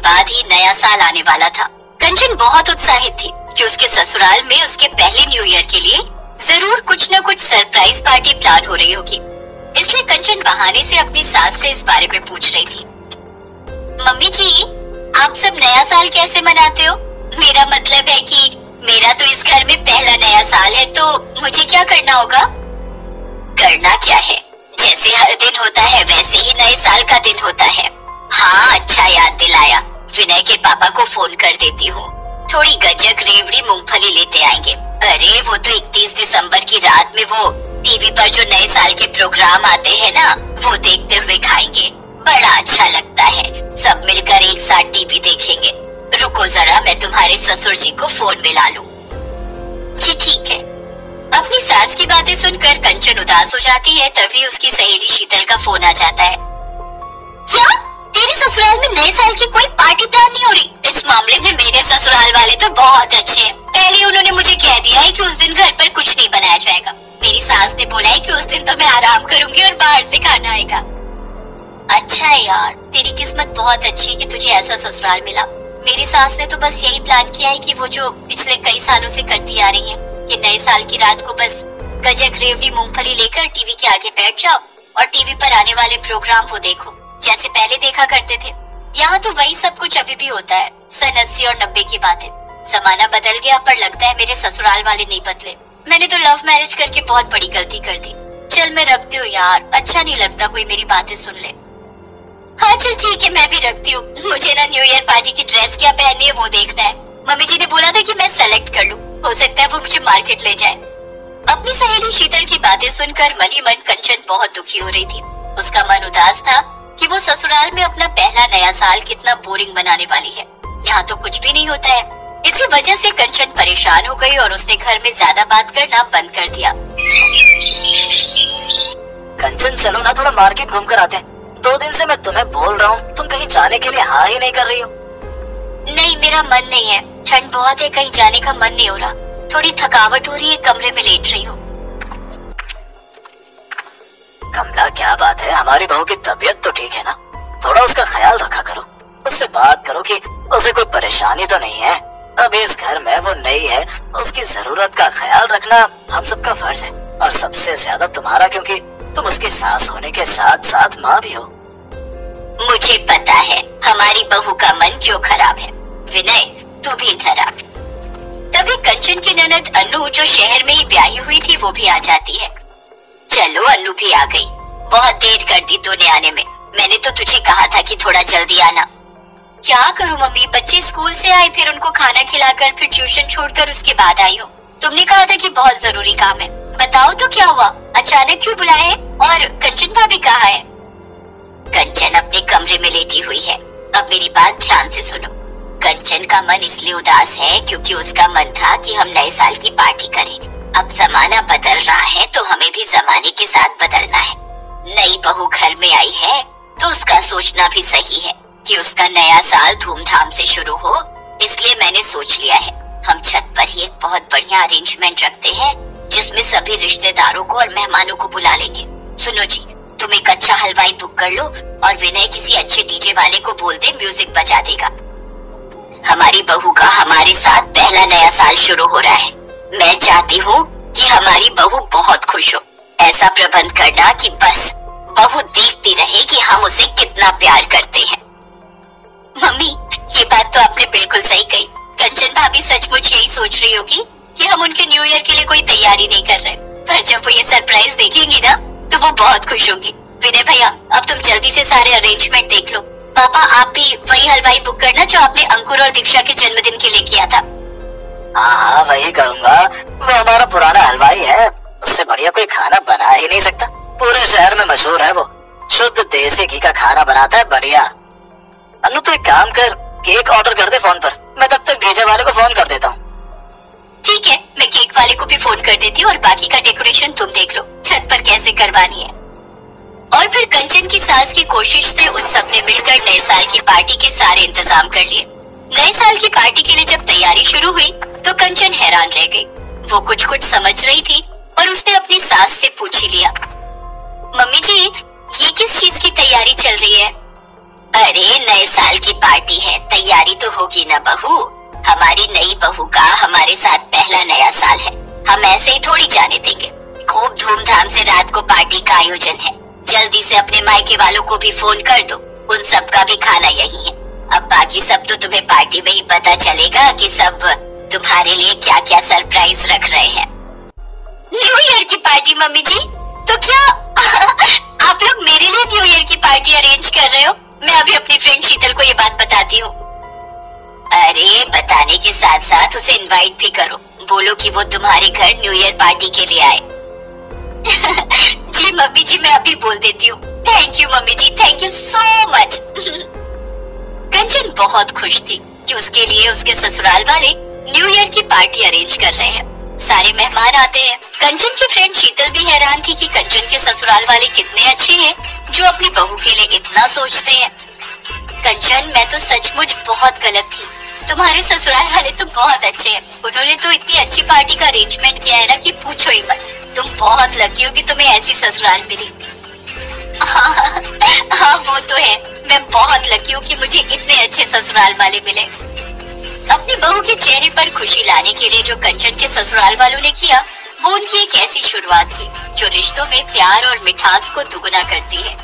बाद ही नया साल आने वाला था। कंचन बहुत उत्साहित थी कि उसके ससुराल में उसके पहले न्यू ईयर के लिए जरूर कुछ न कुछ सरप्राइज पार्टी प्लान हो रही होगी। इसलिए कंचन बहाने से अपनी सास से इस बारे में पूछ रही थी। मम्मी जी, आप सब नया साल कैसे मनाते हो? मेरा मतलब है कि मेरा तो इस घर में पहला नया साल है, तो मुझे क्या करना होगा? करना क्या है, जैसे हर दिन होता है वैसे ही नए साल का दिन होता है। हाँ, अच्छा याद दिलाया। विनय के पापा को फोन कर देती हूँ, थोड़ी गजक रेवड़ी मूंगफली लेते आएंगे। अरे वो तो 31 दिसंबर की रात में वो टीवी पर जो नए साल के प्रोग्राम आते हैं ना, वो देखते हुए खाएंगे। बड़ा अच्छा लगता है, सब मिलकर एक साथ टीवी देखेंगे। रुको जरा, मैं तुम्हारे ससुर जी को फोन मिला लूं। जी ठीक है। अपनी सास की बातें सुनकर कंचन उदास हो जाती है, तभी उसकी सहेली शीतल का फोन आ जाता है। क्या तेरे ससुराल में नए साल की कोई पार्टी प्लान नहीं हो रही? इस मामले में मेरे ससुराल वाले तो बहुत अच्छे हैं। पहले उन्होंने मुझे कह दिया है कि उस दिन घर पर कुछ नहीं बनाया जाएगा। मेरी सास ने बोला है कि उस दिन तो मैं आराम करूंगी और बाहर से खाना आएगा। अच्छा है यार, तेरी किस्मत बहुत अच्छी है कि तुझे ऐसा ससुराल मिला। मेरी सास ने तो बस यही प्लान किया है कि वो जो पिछले कई सालों से करती आ रही है कि नए साल की रात को बस गजक रेवड़ी मूंगफली लेकर टीवी के आगे बैठ जाओ और टीवी पर आने वाले प्रोग्राम वो देखो जैसे पहले देखा करते थे। यहाँ तो वही सब कुछ अभी भी होता है। सन 80 और 90 की बात है। जमाना बदल गया, पर लगता है मेरे ससुराल वाले नहीं बदले। मैंने तो लव मैरिज करके बहुत बड़ी गलती कर दी। चल मैं रखती हूँ यार, अच्छा नहीं लगता कोई मेरी बातें सुन ले। हाँ चल ठीक है, मैं भी रखती हूँ। मुझे ना न्यू ईयर पार्टी की ड्रेस क्या पहननी है वो देखना है। मम्मी जी ने बोला था कि मैं सेलेक्ट कर लूँ, हो सकता है वो मुझे मार्केट ले जाए। अपनी सहेली शीतल की बातें सुनकर मनी मन कंचन बहुत दुखी हो रही थी। उसका मन उदास था कि वो ससुराल में अपना पहला नया साल कितना बोरिंग बनाने वाली है। यहाँ तो कुछ भी नहीं होता है। इसी वजह से कंचन परेशान हो गई और उसने घर में ज्यादा बात करना बंद कर दिया। कंचन चलो ना, थोड़ा मार्केट घूम कर आते हैं। 2 दिन से मैं तुम्हें बोल रहा हूँ, तुम कहीं जाने के लिए हाँ ही नहीं कर रही हो। नहीं, मेरा मन नहीं है। ठंड बहुत है, कहीं जाने का मन नहीं हो रहा। थोड़ी थकावट हो रही है, कमरे में लेट रही हूँ। कमला क्या बात है, हमारी बहू की तबीयत तो ठीक है ना? थोड़ा उसका ख्याल रखा करो, उससे बात करो कि उसे कोई परेशानी तो नहीं है। अब इस घर में वो नई है, उसकी जरूरत का ख्याल रखना हम सबका फर्ज है, और सबसे ज्यादा तुम्हारा, क्योंकि तुम उसकी सास होने के साथ साथ माँ भी हो। मुझे पता है हमारी बहू का मन क्यों खराब है। विनय तू भी इधर आ। तभी कंचन की ननद अनु, जो शहर में ही ब्याही हुई थी, वो भी आ जाती है। चलो अनु भी आ गई। बहुत देर कर दी तूने आने में। मैंने तो तुझे कहा था कि थोड़ा जल्दी आना। क्या करूं मम्मी, बच्चे स्कूल से आए, फिर उनको खाना खिलाकर फिर ट्यूशन छोड़कर उसके बाद आई हो। तुमने कहा था कि बहुत जरूरी काम है। बताओ तो क्या हुआ, अचानक क्यों बुलाए? और कंचन भाभी कहाँ है? कंचन अपने कमरे में लेटी हुई है। अब मेरी बात ध्यान से सुनो। कंचन का मन इसलिए उदास है क्योंकि उसका मन था कि हम नए साल की पार्टी करें। अब जमाना बदल रहा है तो हमें भी जमाने के साथ बदलना है। नई बहू घर में आई है तो उसका सोचना भी सही है कि उसका नया साल धूमधाम से शुरू हो। इसलिए मैंने सोच लिया है हम छत पर ही एक बहुत बढ़िया अरेंजमेंट रखते हैं जिसमें सभी रिश्तेदारों को और मेहमानों को बुला लेंगे। सुनो जी, तुम एक अच्छा हलवाई बुक कर लो और विनय किसी अच्छे डीजे वाले को बोल दे, म्यूजिक बजा देगा। हमारी बहू का हमारे साथ पहला नया साल शुरू हो रहा है। मैं चाहती हूँ कि हमारी बहू बहुत खुश हो। ऐसा प्रबंध करना कि बस बहू देखती रहे कि हम उसे कितना प्यार करते हैं। मम्मी ये बात तो आपने बिल्कुल सही कही। कंचन भाभी सचमुच यही सोच रही होगी कि हम उनके न्यू ईयर के लिए कोई तैयारी नहीं कर रहे, पर जब वो ये सरप्राइज देखेंगी ना तो वो बहुत खुश होंगी। विनय भैया अब तुम जल्दी से सारे अरेंजमेंट देख लो। पापा आप भी वही हलवाई बुक करना जो आपने अंकुर और दीक्षा के जन्मदिन के लिए किया था। हाँ वही करूँगा, वो हमारा पुराना हलवाई है, उससे बढ़िया कोई खाना बना ही नहीं सकता। पूरे शहर में मशहूर है वो, शुद्ध देसी घी का खाना बनाता है, बढ़िया। अनु तो एक काम कर, केक ऑर्डर कर दे फोन पर, मैं तब तक डीजे वाले को फोन कर देता हूँ। ठीक है, मैं केक वाले को भी फोन कर देती हूँ और बाकी का डेकोरेशन तुम देख लो छत पर कैसे करवानी है। और फिर कंचन की सास की कोशिश से उन सब ने मिलकर नए साल की पार्टी के सारे इंतजाम कर लिए। नए साल की पार्टी के लिए जब तैयारी शुरू हुई तो कंचन हैरान रह गई। वो कुछ कुछ समझ रही थी और उसने अपनी सास से पूछ ही लिया, मम्मी जी ये किस चीज की तैयारी चल रही है? अरे नए साल की पार्टी है, कि न बहू, हमारी नई बहू का हमारे साथ पहला नया साल है। हम ऐसे ही थोड़ी जाने देंगे। खूब धूमधाम से रात को पार्टी का आयोजन है। जल्दी से अपने मायके वालों को भी फोन कर दो, उन सब का भी खाना यही है। अब बाकी सब तो तुम्हें पार्टी में ही पता चलेगा कि सब तुम्हारे लिए क्या क्या सरप्राइज रख रहे हैं। न्यू ईयर की पार्टी मम्मी जी? तो क्या आप लोग मेरे लिए न्यू ईयर की पार्टी अरेंज कर रहे हो? मैं अभी अपनी फ्रेंड शीतल को ये बात बताती हूँ। अरे बताने के साथ साथ उसे इनवाइट भी करो, बोलो कि वो तुम्हारे घर न्यू ईयर पार्टी के लिए आए। जी मम्मी जी, मैं अभी बोल देती हूँ। Thank you mummy ji, thank you so much. Kanchan बहुत खुश थी कि उसके लिए उसके ससुराल वाले न्यू ईयर की पार्टी अरेंज कर रहे हैं। सारे मेहमान आते हैं। कंचन की फ्रेंड शीतल भी हैरान थी कि कंचन के ससुराल वाले कितने अच्छे हैं जो अपनी बहू के लिए इतना सोचते हैं। कंचन, मैं तो सचमुच बहुत गलत थी। तुम्हारे ससुराल वाले तो बहुत अच्छे हैं। उन्होंने तो इतनी अच्छी पार्टी का अरेंजमेंट किया है ना कि पूछो ही मत। तुम बहुत लकी हो कि तुम्हें ऐसी ससुराल मिली। हाँ वो तो है, मैं बहुत लकी हूँ कि मुझे इतने अच्छे ससुराल वाले मिले। अपनी बहू के चेहरे पर खुशी लाने के लिए जो कंचन के ससुराल वालों ने किया, वो उनकी एक ऐसी शुरुआत थी जो रिश्तों में प्यार और मिठास को दुगुना करती है।